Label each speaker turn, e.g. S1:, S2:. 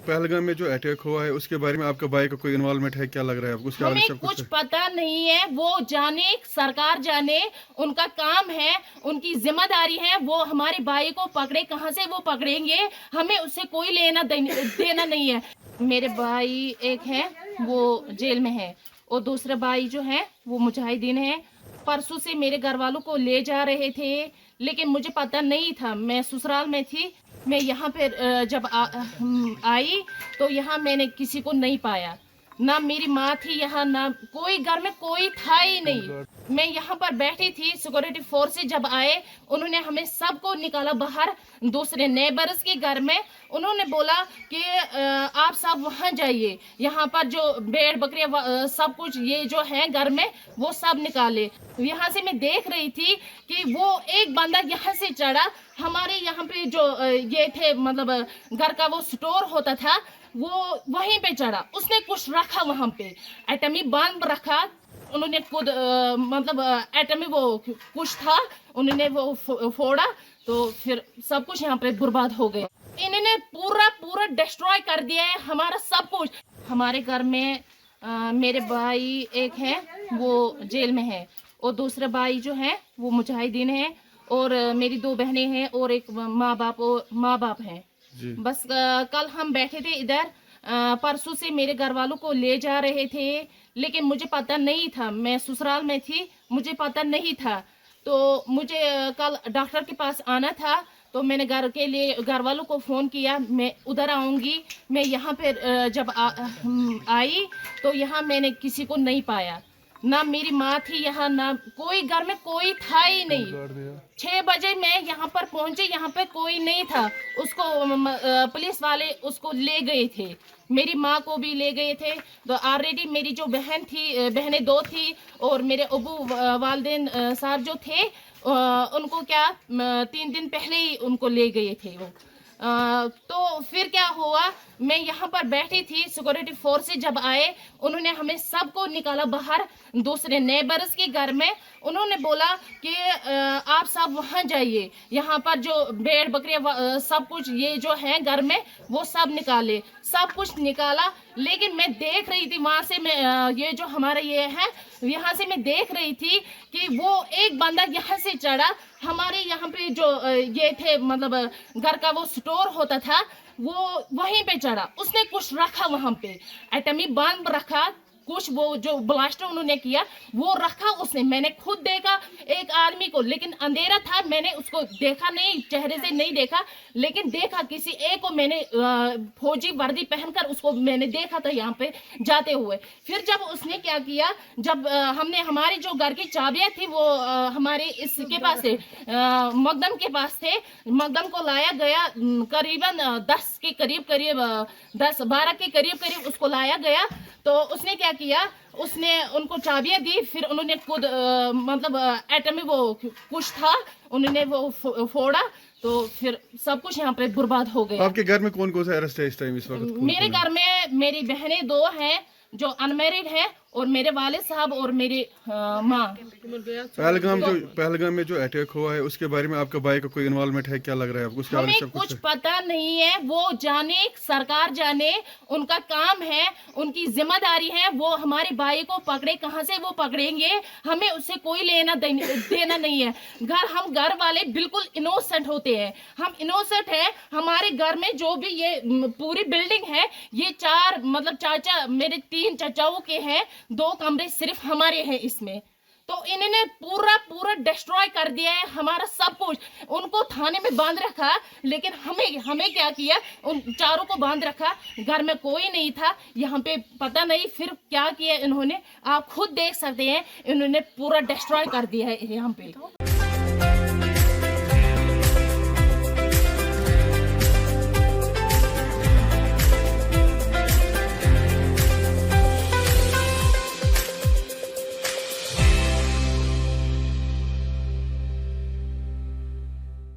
S1: पहलगाम में जो अटैक हुआ है उसके बारे में आपका भाई का कोई इन्वॉल्वमेंट है, क्या लग रहा है आपको? उसके बारे में
S2: हमें
S1: सब
S2: कुछ पता नहीं है, वो जाने सरकार जाने, उनका काम है, उनकी जिम्मेदारी है, वो हमारे भाई को पकड़े, कहाँ से वो पकड़ेंगे, हमें उससे कोई लेना देना नहीं है। मेरे भाई एक है वो जेल में है और दूसरा भाई जो है वो मुजाहिदीन है। परसों से मेरे घर वालों को ले जा रहे थे, लेकिन मुझे पता नहीं था, मैं ससुराल में थी। मैं यहाँ पे जब आई तो यहाँ मैंने किसी को नहीं पाया, ना मेरी माँ थी यहाँ, ना कोई घर में कोई था ही नहीं। मैं यहाँ पर बैठी थी, सिक्योरिटी फोर्स से जब आए उन्होंने हमें सबको निकाला बाहर दूसरे नेबर्स के घर में। उन्होंने बोला कि आप सब वहाँ जाइए, यहाँ पर जो भेड़ बकरियाँ सब कुछ ये जो है घर में वो सब निकाले। यहाँ से मैं देख रही थी कि वो एक बंदा यहाँ से चढ़ा, हमारे यहाँ पे जो ये थे मतलब घर का वो स्टोर होता था वो वहीं पे चढ़ा, उसने कुछ रखा वहां पे, एटमी बम रखा। उन्होंने खुद मतलब एटमी वो कुछ था, उन्होंने वो फोड़ा तो फिर सब कुछ यहाँ पे बर्बाद हो गया। इन्होंने पूरा पूरा डिस्ट्रॉय कर दिया है हमारा सब कुछ। हमारे घर में मेरे भाई एक है वो जेल में है और दूसरा भाई जो है वो मुजाहिदीन है और मेरी 2 बहनें हैं और एक माँ बाप हैं। बस कल हम बैठे थे इधर, परसों से मेरे घर वालों को ले जा रहे थे, लेकिन मुझे पता नहीं था, मैं ससुराल में थी, मुझे पता नहीं था। तो मुझे कल डॉक्टर के पास आना था, तो मैंने घर वालों को फ़ोन किया, मैं उधर आऊँगी। मैं यहाँ पे जब आई तो यहाँ मैंने किसी को नहीं पाया, ना मेरी माँ थी यहाँ, ना कोई घर में कोई था ही नहीं। 6 बजे मैं यहाँ पर पहुंचे, यहाँ पे कोई नहीं था। उसको पुलिस वाले उसको ले गए थे, मेरी माँ को भी ले गए थे। तो ऑलरेडी मेरी जो बहनें 2 थी और मेरे अबू वालदेन साहब जो थे उनको क्या 3 दिन पहले ही उनको ले गए थे वो। तो फिर क्या हुआ, मैं यहाँ पर बैठी थी, सिक्योरिटी फोर्स से जब आए उन्होंने हमें सबको निकाला बाहर दूसरे नेबर्स के घर में। उन्होंने बोला कि आप सब वहाँ जाइए, यहाँ पर जो भेड़ बकरियाँ सब कुछ ये जो है घर में वो सब निकाले, सब कुछ निकाला। लेकिन मैं देख रही थी वहाँ से, मैं ये जो हमारा ये है यहाँ से मैं देख रही थी कि वो एक बंदा यहाँ से चढ़ा, हमारे यहाँ पे जो ये थे मतलब घर का वो स्टोर होता था वो वहीं पे चढ़ा, उसने कुछ रखा वहां पे, एटमी बम रखा, कुछ वो जो ब्लास्टर उन्होंने किया वो रखा उसने। मैंने खुद देखा एक आदमी को, लेकिन अंधेरा था, मैंने उसको देखा नहीं, चेहरे से नहीं देखा, लेकिन देखा किसी एक को मैंने फौजी वर्दी पहनकर उसको मैंने देखा था यहाँ पे जाते हुए। फिर जब उसने क्या किया, जब हमने हमारी जो घर की चाबियां थी वो हमारे इसके पास थे, मकदम के पास थे, मकदम को लाया गया करीबन 10 के करीब 10-12 के करीब उसको लाया गया। तो उसने क्या किया, उसने उनको चाबियां दी, फिर उन्होंने खुद मतलब एटमी वो कुछ था, उन्होंने वो फोड़ा तो फिर सब कुछ यहाँ पे बर्बाद हो गया।
S1: आपके घर में कौन कौन सा अरेस्ट है इस टाइम इस वक्त?
S2: मेरे घर में मेरी बहनें 2 हैं जो अनमैरिड है और मेरे वाले साहब और मेरी माँ।
S1: पहलगाम में जो अटैक हुआ है उसके बारे में आपका भाई का कोई इन्वॉल्वमेंट है, क्या लग रहा है आपको? उसके बारे में
S2: हमें कुछ पता नहीं है, वो जाने सरकार जाने, उनका काम है, उनकी जिम्मेदारी है, वो हमारे भाई को पकड़े, कहाँ से वो पकड़ेंगे, हमें उससे कोई लेना देना नहीं है। हम घर वाले बिल्कुल इनोसेंट होते हैं, हम इनोसेंट है। हमारे घर में जो भी ये पूरी बिल्डिंग है ये 4 मतलब चाचा मेरे 3 चाचाओं के हैं, 2 कमरे सिर्फ हमारे हैं इसमें। तो इन्होंने पूरा डिस्ट्रॉय कर दिया है हमारा सब कुछ। उनको थाने में बांध रखा, लेकिन हमें क्या किया, उन चारों को बांध रखा, घर में कोई नहीं था यहाँ पे, पता नहीं फिर क्या किया इन्होंने, आप खुद देख सकते हैं, इन्होंने पूरा डिस्ट्रॉय कर दिया है यहाँ पे।